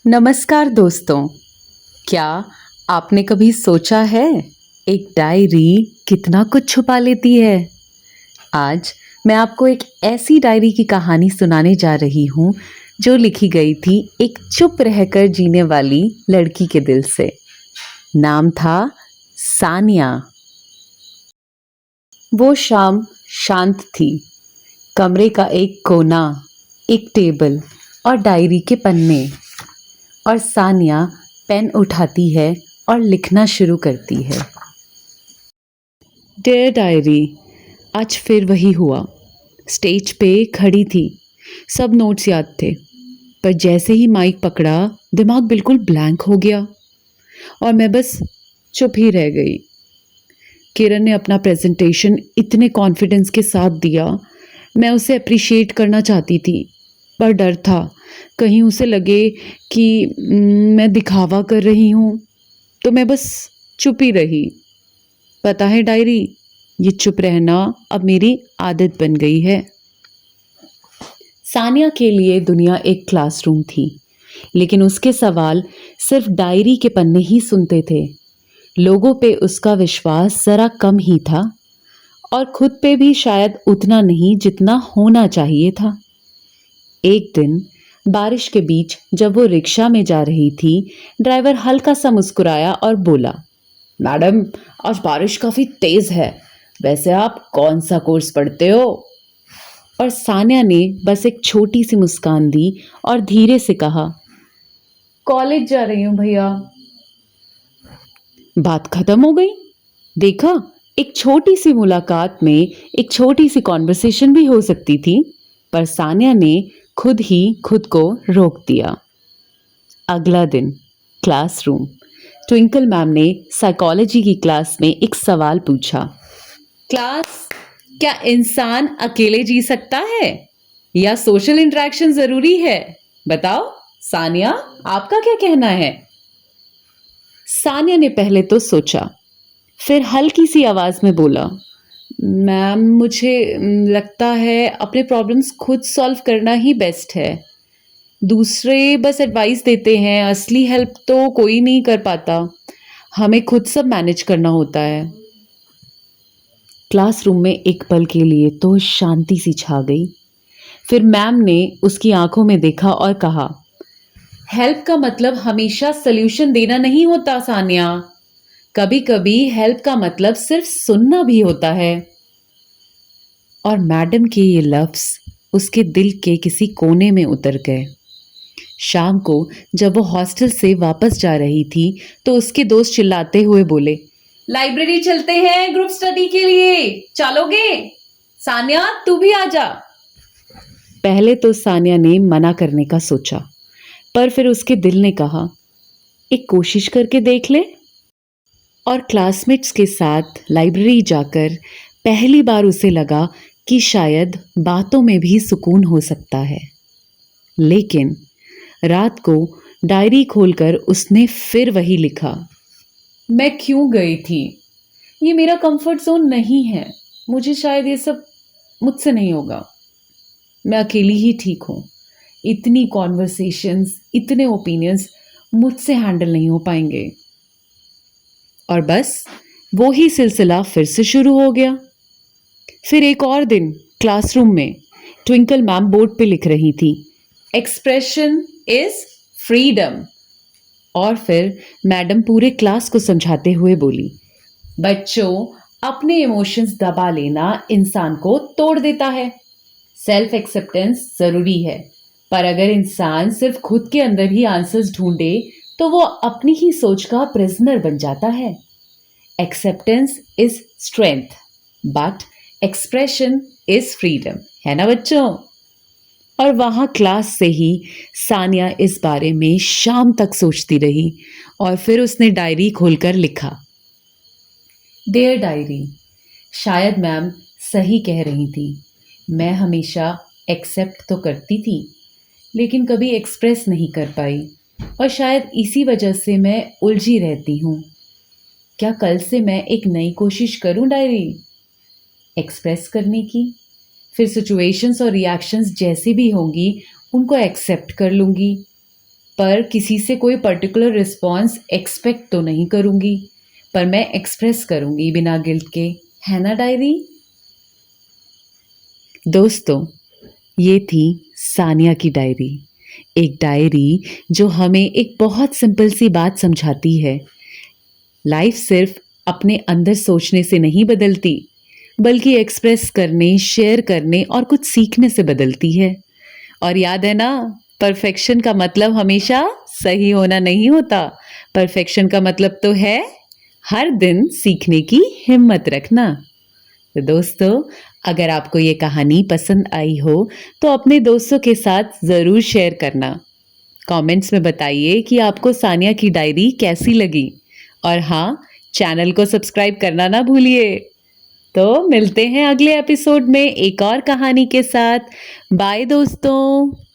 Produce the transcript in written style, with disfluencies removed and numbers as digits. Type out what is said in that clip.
नमस्कार दोस्तों। क्या आपने कभी सोचा है एक डायरी कितना कुछ छुपा लेती है? आज मैं आपको एक ऐसी डायरी की कहानी सुनाने जा रही हूँ जो लिखी गई थी एक चुप रहकर जीने वाली लड़की के दिल से। नाम था सानिया। वो शाम शांत थी। कमरे का एक कोना, एक टेबल और डायरी के पन्ने, और सानिया पेन उठाती है और लिखना शुरू करती है। डियर डायरी, आज फिर वही हुआ। स्टेज पे खड़ी थी, सब नोट्स याद थे, पर जैसे ही माइक पकड़ा दिमाग बिल्कुल ब्लैंक हो गया और मैं बस चुप ही रह गई। किरण ने अपना प्रेजेंटेशन इतने कॉन्फिडेंस के साथ दिया। मैं उसे अप्रिशिएट करना चाहती थी, पर डर था कहीं उसे लगे कि मैं दिखावा कर रही हूँ, तो मैं बस चुप ही रही। पता है डायरी, ये चुप रहना अब मेरी आदत बन गई है। सानिया के लिए दुनिया एक क्लासरूम थी, लेकिन उसके सवाल सिर्फ डायरी के पन्ने ही सुनते थे। लोगों पे उसका विश्वास जरा कम ही था और खुद पे भी शायद उतना नहीं जितना होना चाहिए था। एक दिन बारिश के बीच जब वो रिक्शा में जा रही थी, ड्राइवर हल्का सा मुस्कुराया और बोला, मैडम, आज बारिश काफी तेज है। वैसे आप कौन सा कोर्स पढ़ते हो? और सानिया ने बस एक छोटी सी मुस्कान दी और धीरे से कहा, कॉलेज जा रही हूँ भैया। बात खत्म हो गई। देखा, एक छोटी सी मुलाकात में एक छोटी सी कॉन्वर्सेशन भी हो सकती थी, पर सानिया ने खुद ही खुद को रोक दिया। अगला दिन क्लासरूम। ट्विंकल मैम ने साइकोलॉजी की क्लास में एक सवाल पूछा, क्लास, क्या इंसान अकेले जी सकता है या सोशल इंटरेक्शन जरूरी है? बताओ सानिया, आपका क्या कहना है? सानिया ने पहले तो सोचा, फिर हल्की सी आवाज में बोला, मैम, मुझे लगता है अपने प्रॉब्लम्स खुद सॉल्व करना ही बेस्ट है। दूसरे बस एडवाइस देते हैं, असली हेल्प तो कोई नहीं कर पाता। हमें खुद सब मैनेज करना होता है। क्लासरूम में एक पल के लिए तो शांति सी छा गई। फिर मैम ने उसकी आंखों में देखा और कहा, हेल्प का मतलब हमेशा सल्यूशन देना नहीं होता सानिया। कभी कभी हेल्प का मतलब सिर्फ सुनना भी होता है। और मैडम के ये लफ्ज उसके दिल के किसी कोने में उतर गए। शाम को जब वो हॉस्टल से वापस जा रही थी तो उसके दोस्त चिल्लाते हुए बोले, लाइब्रेरी चलते हैं ग्रुप स्टडी के लिए, चलोगे? सानिया, तू भी आ जा। पहले तो सानिया ने मना करने का सोचा, पर फिर उसके दिल ने कहा, एक कोशिश करके देख ले। और क्लासमेट्स के साथ लाइब्रेरी जाकर पहली बार उसे लगा कि शायद बातों में भी सुकून हो सकता है। लेकिन रात को डायरी खोलकर उसने फिर वही लिखा, मैं क्यों गई थी? ये मेरा कंफर्ट जोन नहीं है। मुझे शायद ये सब मुझसे नहीं होगा। मैं अकेली ही ठीक हूँ। इतनी कॉन्वर्सेशंस, इतने ओपिनियंस मुझसे हैंडल नहीं हो पाएंगे। और बस वो ही सिलसिला फिर से शुरू हो गया। फिर एक और दिन क्लासरूम में ट्विंकल मैम बोर्ड पे लिख रही थी, एक्सप्रेशन इज फ्रीडम। और फिर मैडम पूरे क्लास को समझाते हुए बोली, बच्चों, अपने इमोशंस दबा लेना इंसान को तोड़ देता है। सेल्फ एक्सेप्टेंस जरूरी है, पर अगर इंसान सिर्फ खुद के अंदर ही आंसर्स ढूंढे तो वो अपनी ही सोच का प्रिजनर बन जाता है। Acceptance is strength, but expression is freedom, है ना बच्चों? और वहां क्लास से ही सानिया इस बारे में शाम तक सोचती रही और फिर उसने डायरी खोलकर लिखा, डियर डायरी, शायद मैम सही कह रही थी। मैं हमेशा एक्सेप्ट तो करती थी, लेकिन कभी एक्सप्रेस नहीं कर पाई, और शायद इसी वजह से मैं उलझी रहती हूँ। क्या कल से मैं एक नई कोशिश करूं डायरी एक्सप्रेस करने की? फिर सिचुएशंस और रिएक्शंस जैसी भी होंगी उनको एक्सेप्ट कर लूंगी। पर किसी से कोई पर्टिकुलर रिस्पॉन्स एक्सपेक्ट तो नहीं करूँगी, पर मैं एक्सप्रेस करूँगी बिना गिल्ट के, है ना डायरी? दोस्तों, ये थी सानिया की डायरी। एक डायरी जो हमें एक बहुत सिंपल सी बात समझाती है। लाइफ सिर्फ अपने अंदर सोचने से नहीं बदलती, बल्कि एक्सप्रेस करने, शेयर करने और कुछ सीखने से बदलती है। और याद है ना, परफेक्शन का मतलब हमेशा सही होना नहीं होता। परफेक्शन का मतलब तो है हर दिन सीखने की हिम्मत रखना। तो दोस्तों, अगर आपको ये कहानी पसंद आई हो तो अपने दोस्तों के साथ ज़रूर शेयर करना। कमेंट्स में बताइए कि आपको सानिया की डायरी कैसी लगी। और हाँ, चैनल को सब्सक्राइब करना ना भूलिए। तो मिलते हैं अगले एपिसोड में एक और कहानी के साथ। बाय दोस्तों।